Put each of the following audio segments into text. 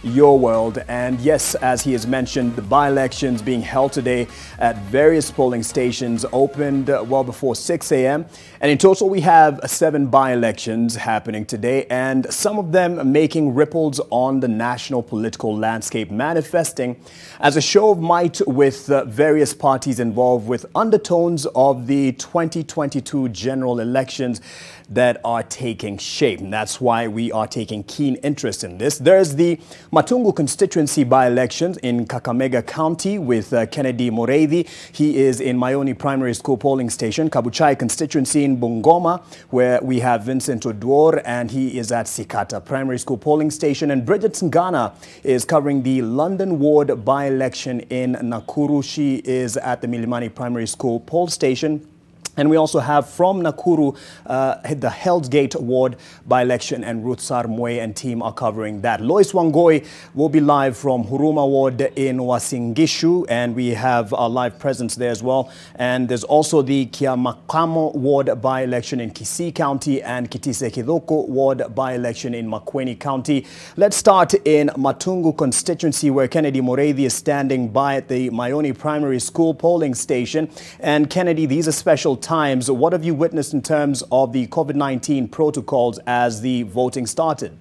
your world. And yes, as he has mentioned, the by-elections being held today at various polling stations opened well before 6 a.m. And in total, we have 7 by-elections happening today, and some of them making ripples on the national political landscape, manifesting as a show of might with various parties involved, with undertones of the 2022 general elections that are taking shape. And that's why we are taking keen interest in this. There's the Matungu constituency by-elections in Kakamega County with Kennedy Mureithi. He is in Mayoni Primary School polling station. Kabuchai constituency in Bungoma, where we have Vincent Oduor, and he is at Sikata Primary School polling station. And Bridget Ngana is covering the London Ward by-election in Nakuru. She is at the Milimani Primary School poll station. And we also have from Nakuru, the Hell's Gate Ward by-election, and Ruth Sarmwe and team are covering that. Lois Wangoi will be live from Huruma Ward in Wasingishu, and we have our live presence there as well. And there's also the Kiamakamo Ward by-election in Kisii County and Kitise Kidoko Ward by-election in Makueni County. Let's start in Matungu constituency, where Kennedy Mureithi is standing by at the Mayoni Primary School polling station. And Kennedy, these are special times. What have you witnessed in terms of the COVID-19 protocols as the voting started?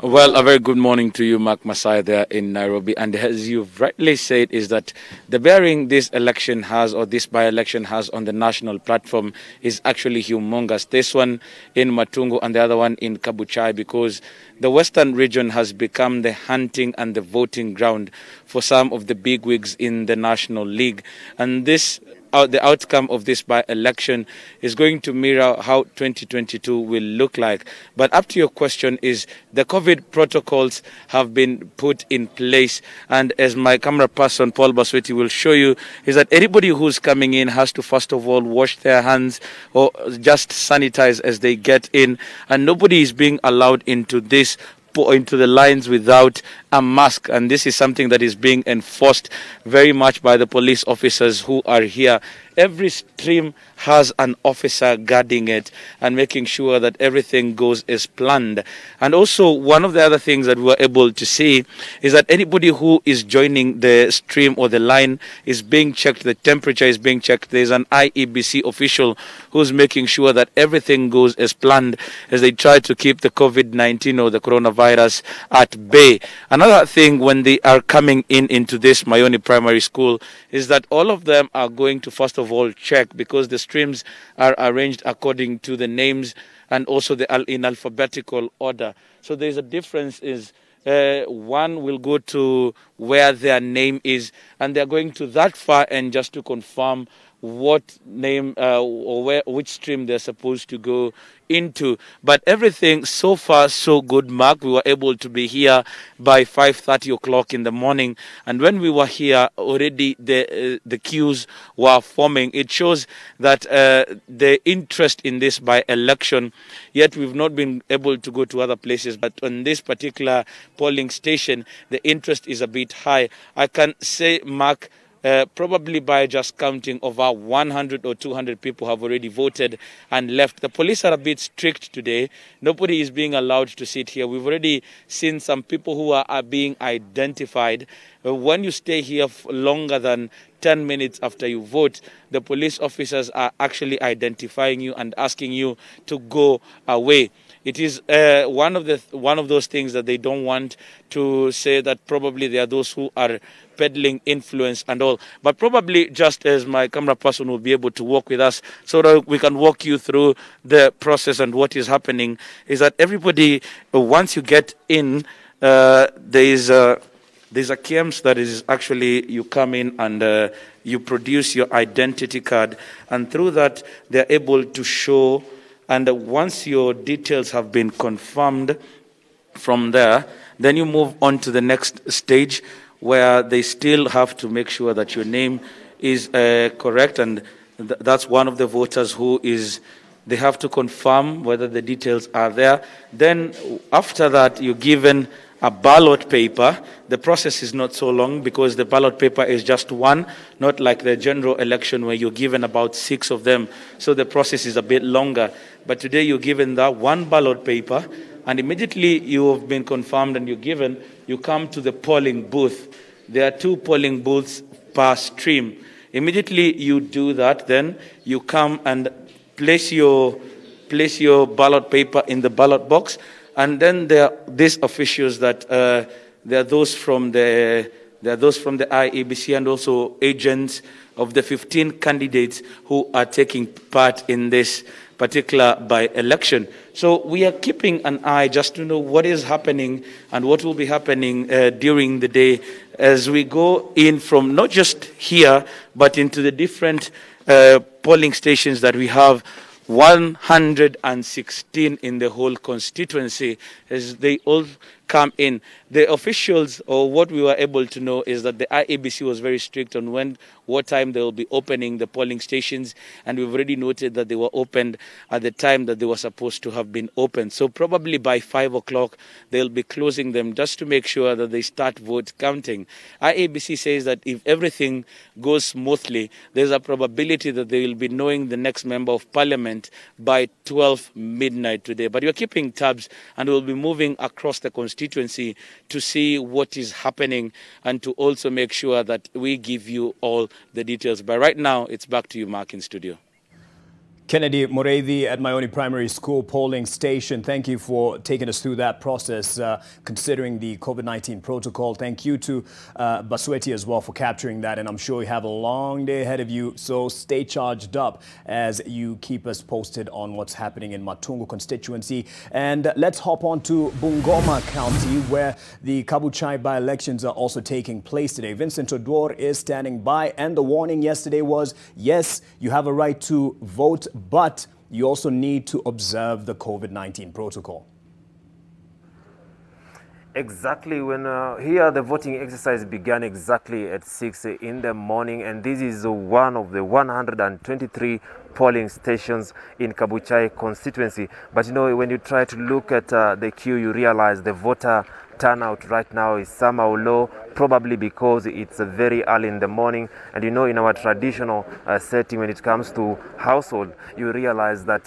Well, a very good morning to you, Mark Masai, there in Nairobi. And as you've rightly said, is that the bearing this election has, or this by-election has, on the national platform is actually humongous. This one in Matungu and the other one in Kabuchai, because the Western region has become the hunting and the voting ground for some of the bigwigs in the National League. And this the outcome of this by-election is going to mirror how 2022 will look like. But up to your question is, the COVID protocols have been put in place. And as my camera person, Paul Basweti, will show you, is that anybody who's coming in has to first of all wash their hands or just sanitize as they get in. And nobody is being allowed into the lines without a mask, and this is something that is being enforced very much by the police officers who are here. Every stream has an officer guarding it and making sure that everything goes as planned. And also, one of the other things that we were able to see is that anybody who is joining the stream or the line is being checked, the temperature is being checked. There's an IEBC official who's making sure that everything goes as planned as they try to keep the COVID-19 or the coronavirus at bay. Another thing when they are coming into this Mayoni Primary School is that all of them are going to first of all check, because the streams are arranged according to the names and also in alphabetical order. So there's a difference is one will go to where their name is, and they're going to that far and just to confirm what name or which stream they're supposed to go into. But everything so far so good, Mark. We were able to be here by 5:30 o'clock in the morning, and when we were here already the queues were forming. It shows that the interest in this by-election, yet we've not been able to go to other places, but on this particular polling station the interest is a bit high. I can say, Mark, probably by just counting, over 100 or 200 people have already voted and left. The police are a bit strict today. Nobody is being allowed to sit here. We've already seen some people who are being identified. When you stay here for longer than 10 minutes after you vote, the police officers are actually identifying you and asking you to go away. It is one of those things that they don't want to say, that probably there are those who are peddling influence and all. But probably, just as my camera person will be able to walk with us so that we can walk you through the process and what is happening, is that everybody, once you get in, there's a kiosk that is actually, you come in and you produce your identity card, and through that they're able to show. And once your details have been confirmed from there, then you move on to the next stage, where they still have to make sure that your name is correct. And that's one of the voters who is, they have to confirm whether the details are there. Then after that, you're given a ballot paper. The process is not so long because the ballot paper is just one, not like the general election where you're given about 6 of them. So the process is a bit longer. But today you're given that one ballot paper. and immediately you have been confirmed and you're given, you come to the polling booth. There are 2 polling booths per stream. Immediately you do that, then you come and place your ballot paper in the ballot box, and then there are these officials that there are those from the IEBC and also agents of the 15 candidates who are taking part in this particular by-election. So we are keeping an eye just to know what is happening and what will be happening during the day as we go in from not just here, but into the different polling stations that we have. 116 in the whole constituency, as they all come in. The officials, or what we were able to know, is that the IEBC was very strict on what time they will be opening the polling stations, and we've already noted that they were opened at the time that they were supposed to have been opened. So probably by 5 o'clock they'll be closing them just to make sure that they start vote counting. IEBC says that if everything goes smoothly, there's a probability that they will be knowing the next member of parliament by 12 midnight today. But we're keeping tabs, and we'll be moving across the constituency to see what is happening and to also make sure that we give you all the details. But right now, it's back to you, Mark, in studio. Kennedy Mureithi at Mayoni Primary School polling station. Thank you for taking us through that process, considering the COVID-19 protocol. Thank you to Basweti as well for capturing that. And I'm sure you have a long day ahead of you. So stay charged up as you keep us posted on what's happening in Matungu constituency. And let's hop on to Bungoma County, where the Kabuchai by-elections are also taking place today. Vincent Odwor is standing by. And the warning yesterday was, yes, you have a right to vote, but you also need to observe the COVID-19 protocol. Exactly. When here the voting exercise began exactly at 6 in the morning, and this is one of the 123 polling stations in Kabuchai constituency. But you know, when you try to look at the queue, you realize the voter turnout right now is somehow low, probably because it's very early in the morning. And you know, in our traditional setting, when it comes to household, you realize that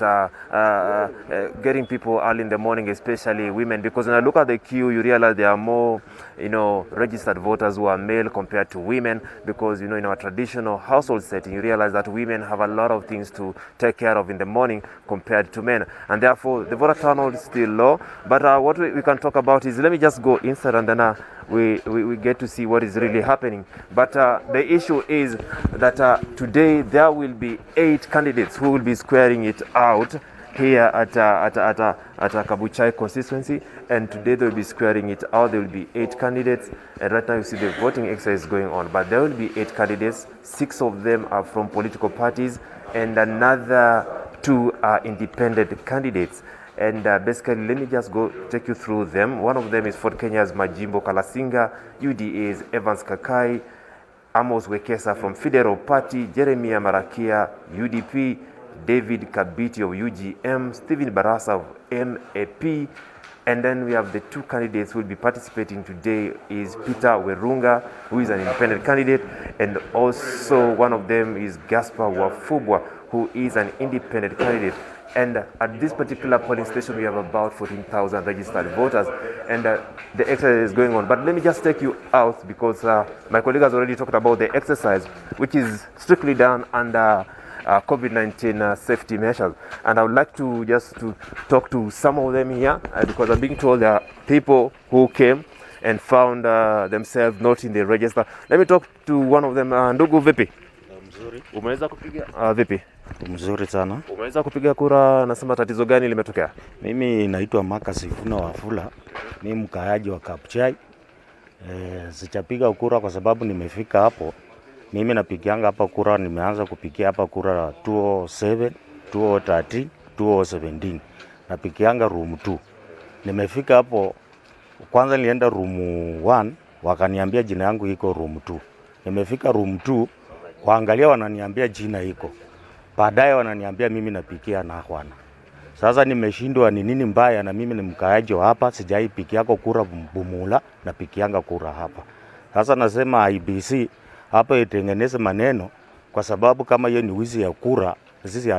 getting people early in the morning, especially women, because when I look at the queue, you realize there are more, you know, registered voters who are male compared to women, because, you know, in our traditional household setting, you realize that women have a lot of things to take care of in the morning compared to men, and therefore the voter turnout is still low. But what we can talk about is, let me just go inside, and then we get to see what is really happening. But the issue is that today there will be 8 candidates who will be squaring it out here at Kabuchai constituency, and today they will be squaring it out. There will be 8 candidates, and right now you see the voting exercise going on. But there will be 8 candidates. 6 of them are from political parties, and another 2 are independent candidates. And basically, let me just go take you through them. One of them is Fort Kenya's Majimbo Kalasinga, UDA's Evans Kakai, Amos Wekesa from Federal Party, Jeremiah Marakia, UDP, David Kabiti of UGM, Stephen Barasa of MAP, and then we have the 2 candidates who will be participating today is Peter Werunga, who is an independent candidate, and also one of them is Gaspar Wafubwa, who is an independent candidate. And at this particular polling station, we have about 14,000 registered voters, and the exercise is going on. But let me just take you out, because my colleague has already talked about the exercise, which is strictly done under COVID-19 safety measures. And I would like to just to talk to some of them here, because I'm being told there are people who came and found themselves not in the register. Let me talk to one of them. Ndugu vipi? Mzuri. Umeweza kupiga vipi? Mzuri sana. Umeweza kupiga kura, nasema tatizo gani limetokea? Mimi naitwa Maka Sifuna Wafula. Mimi mkaaji wa Kabuchai. Sichapiga kura kwa sababu nimefika hapo. Mimi napigianga hapa kura, nimeanza kupigia hapa kura 2007, 2013, 2017. Napigianga room 2. Nimefika hapo, kwanza nilienda room 1, wakaniambia jina yangu iko room 2. Nimefika room 2, waangalia wananiambia jina iko. Baadaye wananiambia mimi napigia na hwana. Sasa nimeshindwa ni nini mbaya, na mimi ni mkaaji wa hapa, sijaipigia kura Bumula, napigianga kura hapa. Sasa nasema IBC hapa itengeneze maneno, kwa sababu kama hiyo ni wizi ya kura, sisi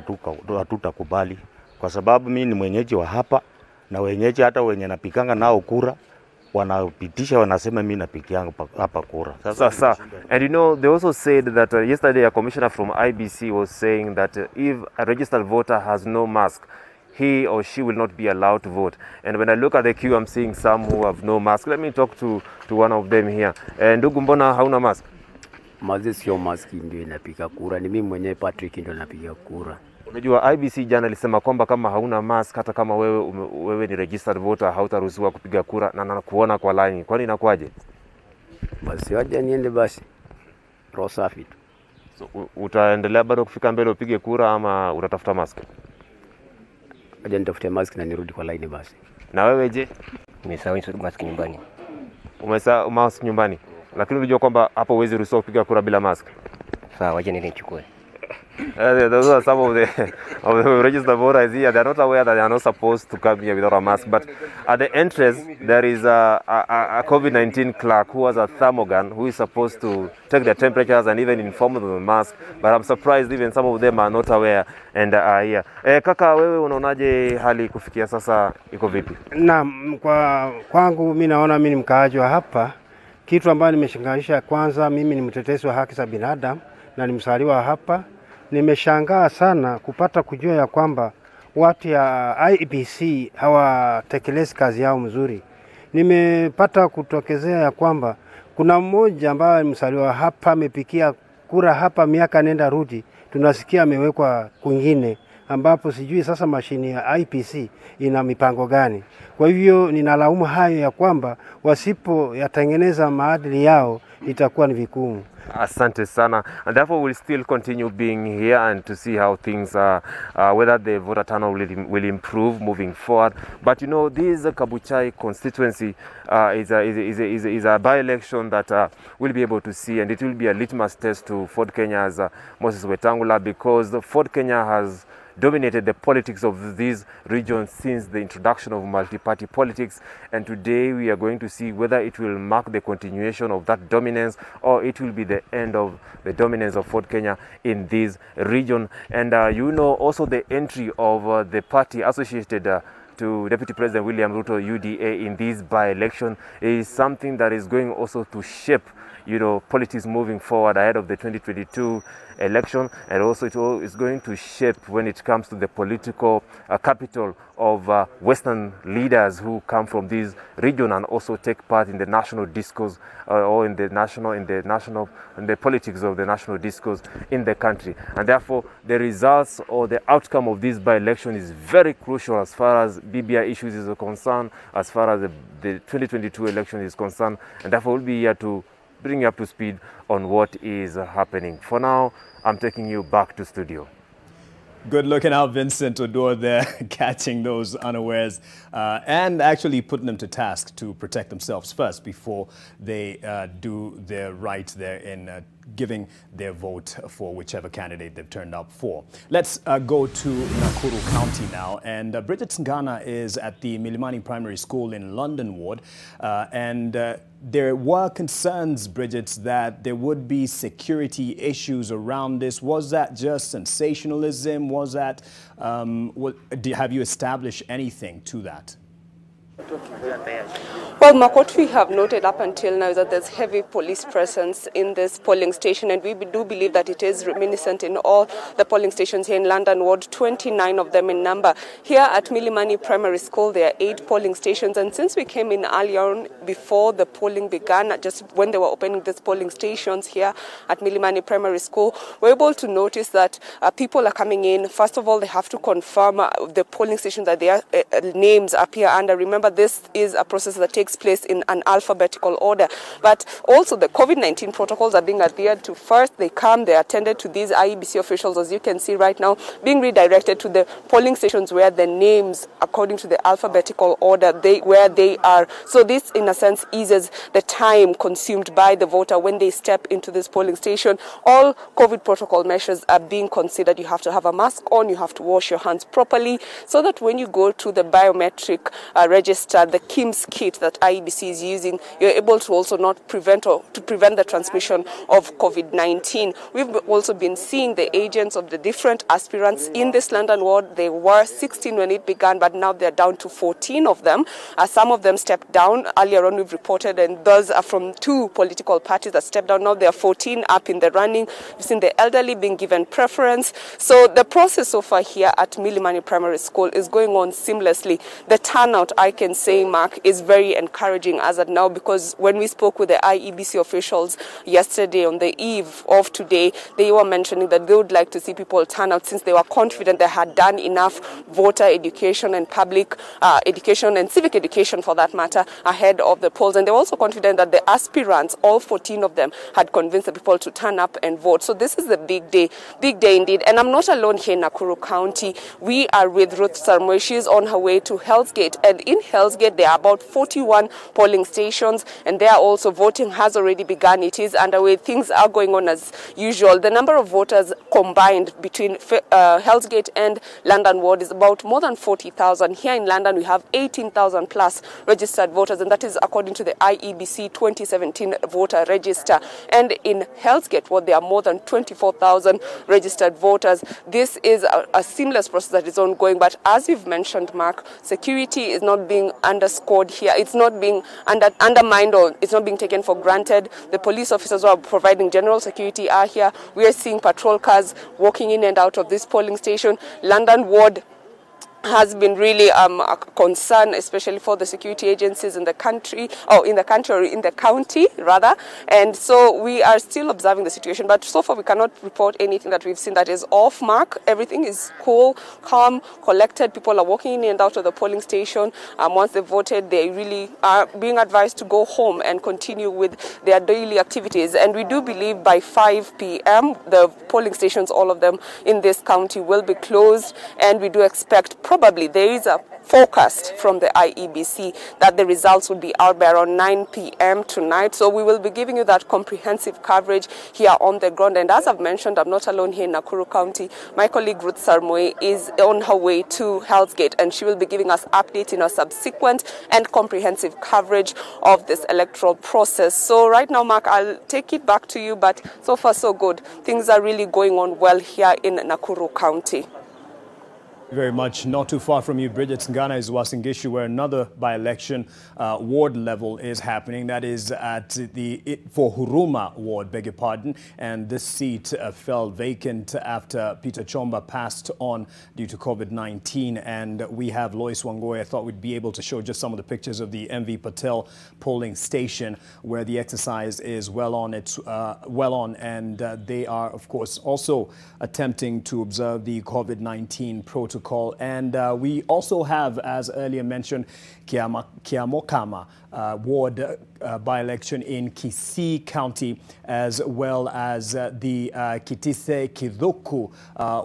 hatutakubali. Kwa sababu mimi ni mwenyeji wa hapa, na wenyeji hata wenye napikanga nao kura wanapitisha wanasema mimi napikianga hapa kura. Sasa, and you know, they also said that yesterday a commissioner from IBC was saying that if a registered voter has no mask, he or she will not be allowed to vote. And when I look at the queue, I'm seeing some who have no mask. Let me talk to one of them here. Ndugu, mbona hauna mask? Mazi sio maski ndio inapiga kura, ni mimi mwenyewe Patrick ndio napiga kura. Unajua IBC jana ilisema kwamba kama hauna mask, hata kama wewe ni registered voter, hautaruhusiwa kupiga kura na kuona kwa line. Kwani inakuaje? Basi waje niende basi. Roho safi tu. So, utaendelea bado kufika mbele upige kura ama utatafuta mask? Waje nitafute mask na nirudi kwa line basi. Na wewe je? Nimesahau mask nyumbani. Umesahau mask nyumbani? Lakini unajua kwamba hapo huwezi ruhusiwa kupiga kura bila mask. Sawa, waje nichukue. Those are some of the registered voters here. They are not aware that they are not supposed to come here without a mask. But at the entrance, there is a COVID-19 clerk who has a thermogun who is supposed to take their temperatures and even inform them of the mask. But I'm surprised even some of them are not aware and are here. Kaka, wewe unaonaje hali kufikia sasa iko vipi? Naam, kwangu mimi naona mimi ni mkaaji wa hapa. Kitu ambacho nimeshangaisha, kwanza mimi ni mtetezi wa haki za binadamu na ni msaliwa hapa. Nimeshangaa sana kupata kujua ya kwamba watu ya IBC hawatekelezi kazi yao mzuri. Nimepata kutokezea ya kwamba kuna mmoja ambaye msaliwa hapa amepikia kura hapa miaka nenda rudi, tunasikia amewekwa kwingine ambapo sijui sasa mashini ya IPC ina mipango gani. Kwa hivyo ninalaumu hayo ya kwamba wasipo yatengeneza maadili yao itakuwa ni vigumu. Asante sana, and therefore we'll still continue being here and to see how things are, whether the voter turnout will improve moving forward. But you know, this Kabuchai constituency is a by-election that we'll be able to see, and it will be a litmus test to Ford Kenya's Moses Wetangula, because Ford Kenya has dominated the politics of these regions since the introduction of multi-party politics, and today we are going to see whether it will mark the continuation of that dominance or it will be the end of the dominance of Ford Kenya in this region. And you know, also the entry of the party associated to Deputy President William Ruto UDA in this by-election is something that is going also to shape, you know, politics moving forward ahead of the 2022 election, and also it is going to shape when it comes to the political capital of Western leaders who come from this region and also take part in the national discourse or in the politics of the national discourse in the country. And therefore, the results or the outcome of this by-election is very crucial as far as BBI issues is concerned, as far as the 2022 election is concerned, and therefore we'll be here to bring you up to speed on what is happening. For now, I'm taking you back to studio. Good looking out, Vincent Odor there, catching those unawares and actually putting them to task to protect themselves first before they do their right there in giving their vote for whichever candidate they've turned up for. Let's go to Nakuru County now. And Bridget Singana is at the Milimani Primary School in London Ward. There were concerns, Bridget, that there would be security issues around this. Was that just sensationalism? Was that, have you established anything to that? Well, Mark, what we have noted up until now is that there's heavy police presence in this polling station, and we do believe that it is reminiscent in all the polling stations here in London Ward, 29 of them in number. Here at Milimani Primary School, there are 8 polling stations, and since we came in earlier on, before the polling began, just when they were opening these polling stations here at Milimani Primary School, we're able to notice that people are coming in. First of all, they have to confirm the polling stations that their names appear under. Remember, this is a process that takes place in an alphabetical order. But also the COVID-19 protocols are being adhered to. First, they come, they are attended to these IEBC officials, as you can see right now, being redirected to the polling stations where the names, according to the alphabetical order, where they are. So this, in a sense, eases the time consumed by the voter when they step into this polling station. All COVID protocol measures are being considered. You have to have a mask on, you have to wash your hands properly, so that when you go to the biometric register, register, the KIMS kit that IEBC is using, you're able to also not prevent the transmission of COVID-19. We've also been seeing the agents of the different aspirants in this London ward. They were 16 when it began, but now they're down to 14 of them. Some of them stepped down. Earlier on, we've reported, and those are from 2 political parties that stepped down. Now there are 14 up in the running. We've seen the elderly being given preference. So the process so far here at Milimani Primary School is going on seamlessly. The turnout, I can say, Mark, is very encouraging as of now, because when we spoke with the IEBC officials yesterday on the eve of today, they were mentioning that they would like to see people turn out, since they were confident they had done enough voter education and public education and civic education, for that matter, ahead of the polls. And they were also confident that the aspirants, all 14 of them, had convinced the people to turn up and vote. So this is a big day indeed. And I'm not alone here in Nakuru County. We are with Ruth Sarmoe. She's on her way to Hell's Gate. And in Hell's Gate, there are about 41 polling stations, and there also voting has already begun. It is underway. Things are going on as usual. The number of voters combined between Hell's Gate and London ward is about more than 40,000. Here in London, we have 18,000 plus registered voters, and that is according to the IEBC 2017 voter register. And in Hell's Gate, there are more than 24,000 registered voters. This is a seamless process that is ongoing, but as you've mentioned, Mark, security is not being underscored here. It's not being undermined, or it's not being taken for granted. The police officers who are providing general security are here. We are seeing patrol cars walking in and out of this polling station. London ward has been really a concern, especially for the security agencies in the country, or in the county rather. And so we are still observing the situation, but so far we cannot report anything that we've seen that is off mark. Everything is cool, calm, collected. People are walking in and out of the polling station. Once they've voted, they really are being advised to go home and continue with their daily activities. And we do believe by 5 p.m. the polling stations, all of them in this county, will be closed, and we do expect probably there is a forecast from the IEBC that the results will be out by around 9 p.m. tonight. So we will be giving you that comprehensive coverage here on the ground. And as I've mentioned, I'm not alone here in Nakuru County. My colleague Ruth Sarmoe is on her way to Hell's Gate, and she will be giving us updates in our subsequent and comprehensive coverage of this electoral process. So right now, Mark, I'll take it back to you, but so far so good. Things are really going on well here in Nakuru County. Very much. Not too far from you, Bridget Ngana, is Uasin Gishu, where another by-election ward level is happening. That is at for Huruma ward, beg your pardon. And this seat fell vacant after Peter Chomba passed on due to COVID-19. And we have Lois Wangoy. I thought we'd be able to show just some of the pictures of the MV Patel polling station, where the exercise is well on. And they are, of course, also attempting to observe the COVID-19 protocol. And we also have, as earlier mentioned, Kiamokama ward by-election in Kisii County, as well as the Kitise Kithuku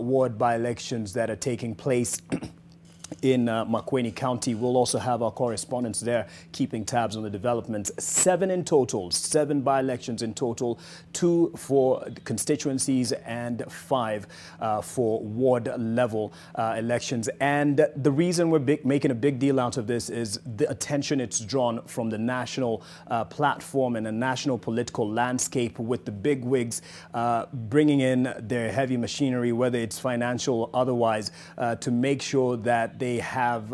ward by-elections that are taking place in Makueni County. We'll also have our correspondents there keeping tabs on the developments. 7 in total, 7 by-elections in total, 2 for constituencies and 5 for ward level elections. And the reason we're making a big deal out of this is the attention it's drawn from the national platform and the national political landscape, with the big wigs bringing in their heavy machinery, whether it's financial or otherwise, to make sure that they have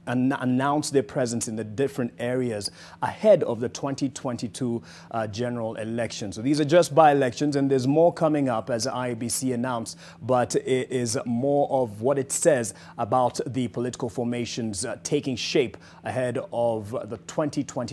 announced their presence in the different areas ahead of the 2022 general election. So these are just by-elections, and there's more coming up, as the IEBC announced, but it is more of what it says about the political formations taking shape ahead of the 2022